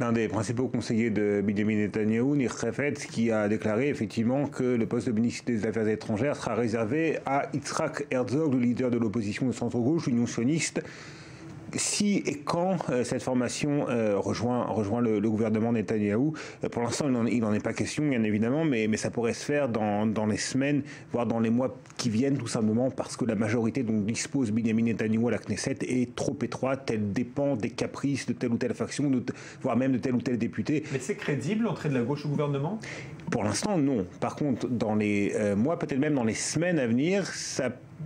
L'un des principaux conseillers de Benjamin Netanyahou, Nir Kefetz, qui a déclaré effectivement que le poste de ministre des Affaires étrangères sera réservé à Yitzhak Herzog, le leader de l'opposition de centre-gauche, l'Union sioniste. Si et quand cette formation rejoint le gouvernement Netanyahou, pour l'instant il n'en est pas question bien évidemment, mais ça pourrait se faire dans les semaines, voire dans les mois qui viennent, tout simplement parce que la majorité dont dispose Benjamin Netanyahou à la Knesset est trop étroite, elle dépend des caprices de telle ou telle faction, voire même de tel ou tel député. Mais c'est crédible l'entrée de la gauche au gouvernement ? Pour l'instant non. Par contre, dans les mois, peut-être même dans les semaines à venir,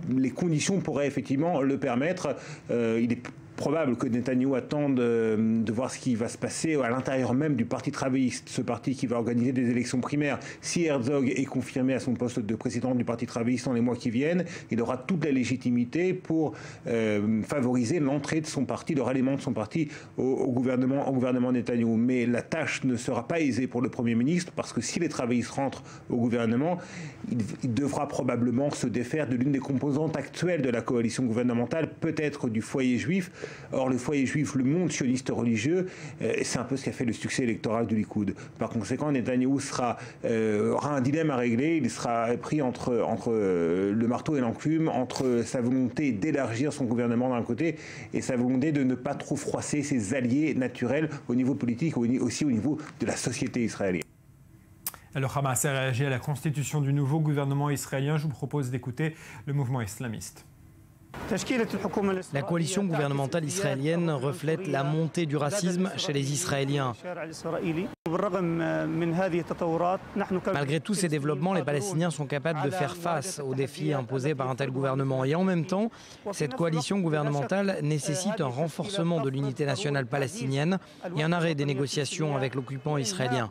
les conditions pourraient effectivement le permettre. Il est probable que Netanyahou attende de voir ce qui va se passer à l'intérieur même du Parti travailliste, ce parti qui va organiser des élections primaires. Si Herzog est confirmé à son poste de président du Parti travailliste dans les mois qui viennent, il aura toute la légitimité pour favoriser l'entrée de son parti, le ralliement de son parti au gouvernement Netanyahou. Mais la tâche ne sera pas aisée pour le Premier ministre parce que si les travaillistes rentrent au gouvernement, il devra probablement se défaire de l'une des composantes actuelles de la coalition gouvernementale, peut-être du foyer juif. Or, le foyer juif, le monde sioniste religieux, c'est un peu ce qui a fait le succès électoral du Likoud. Par conséquent, Netanyahou aura un dilemme à régler. Il sera pris entre le marteau et l'enclume, entre sa volonté d'élargir son gouvernement d'un côté et sa volonté de ne pas trop froisser ses alliés naturels au niveau politique, aussi au niveau de la société israélienne. Alors Hamas a réagi à la constitution du nouveau gouvernement israélien. Je vous propose d'écouter le mouvement islamiste. La coalition gouvernementale israélienne reflète la montée du racisme chez les Israéliens. Malgré tous ces développements, les Palestiniens sont capables de faire face aux défis imposés par un tel gouvernement. Et en même temps, cette coalition gouvernementale nécessite un renforcement de l'unité nationale palestinienne et un arrêt des négociations avec l'occupant israélien.